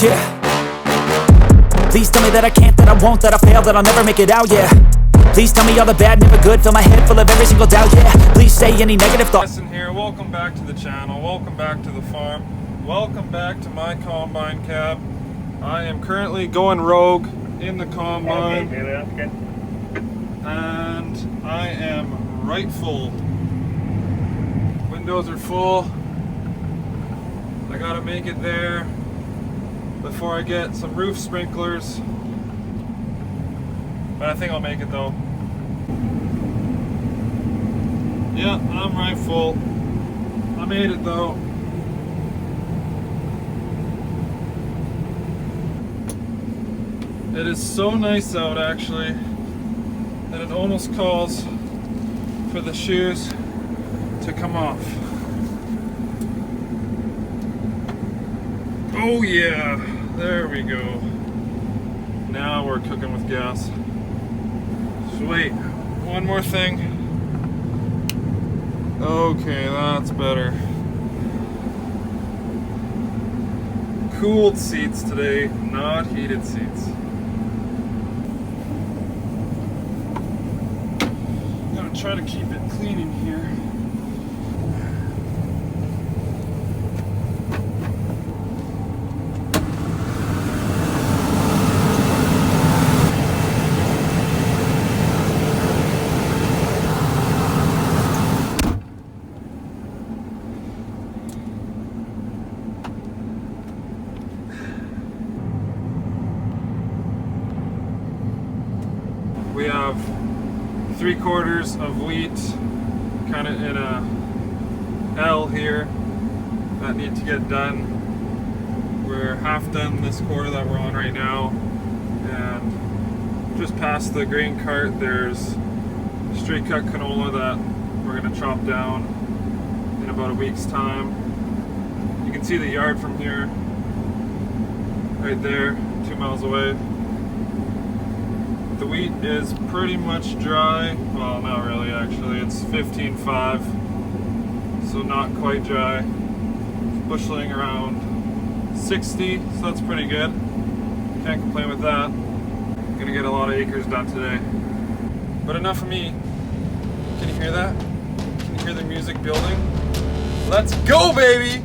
Yeah. Please tell me that I can't, that I won't, that I fail, that I'll never make it out, yeah. Please tell me all the bad, never good, fill my head full of every single doubt, yeah. Please say any negative thoughts. Dustin here, welcome back to the channel, welcome back to the farm, welcome back to my combine cab. I am currently going rogue in the combine, and I am right full. Windows are full. I gotta make it there before I get some roof sprinklers, but I think I'll make it though. Yeah, I'm right full. I made it though. It is so nice out actually that it almost calls for the shoes to come off. Oh yeah, there we go. Now we're cooking with gas. Sweet. One more thing. Okay, that's better. Cooled seats today, not heated seats. Gotta try to keep it clean in here. We have 3/4 of wheat kind of in a L here that need to get done. We're half done this quarter that we're on right now, and just past the grain cart there's straight cut canola that we're going to chop down in about a week's time. You can see the yard from here, right there, 2 miles away. The wheat is pretty much dry. Well, not really actually. It's 15.5, so not quite dry. It's busheling around 60, so that's pretty good. Can't complain with that. Gonna get a lot of acres done today. But enough of me. Can you hear that? Can you hear the music building? Let's go, baby!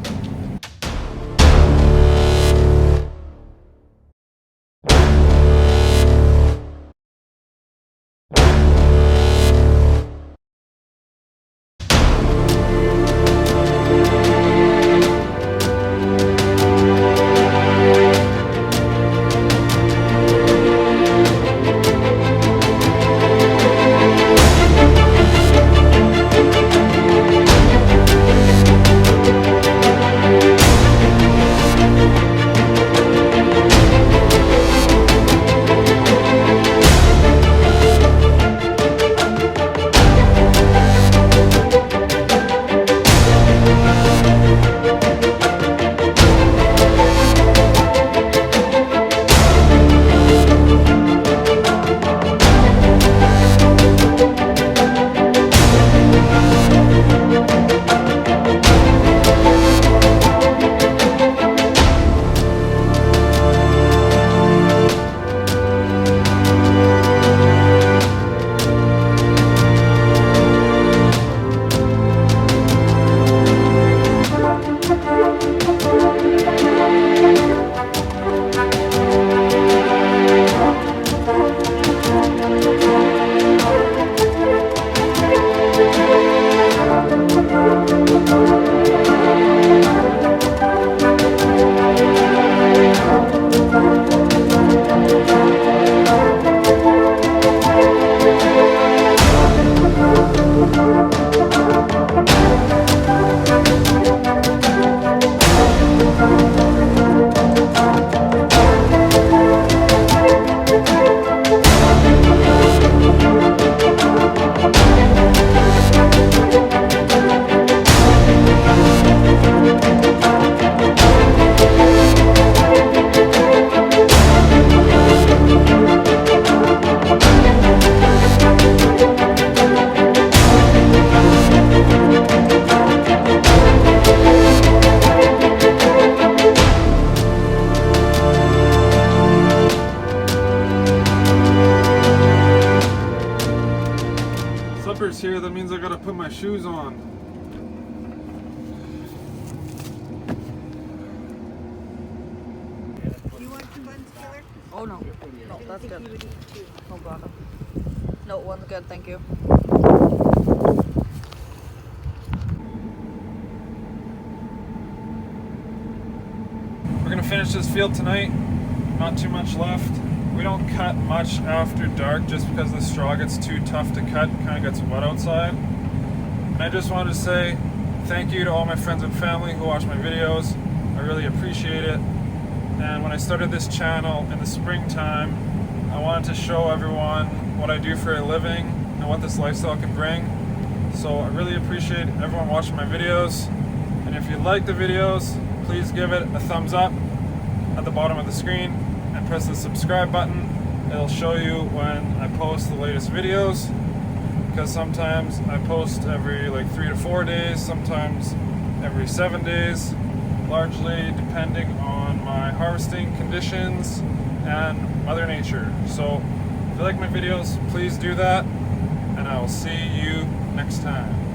shoes on. You want two buns, Killer? Oh no, no, that's I think good. you would need two. No bother. No, one's good, thank you. We're gonna finish this field tonight. Not too much left. We don't cut much after dark just because the straw gets too tough to cut. It kind of gets wet outside. And I just wanted to say thank you to all my friends and family who watch my videos. I really appreciate it. And when I started this channel in the springtime, I wanted to show everyone what I do for a living and what this lifestyle can bring. So I really appreciate everyone watching my videos. And if you like the videos, please give it a thumbs up at the bottom of the screen and press the subscribe button. It'll show you when I post the latest videos, because sometimes I post every like 3 to 4 days, sometimes every 7 days, largely depending on my harvesting conditions and Mother Nature. So if you like my videos, please do that, and I will see you next time.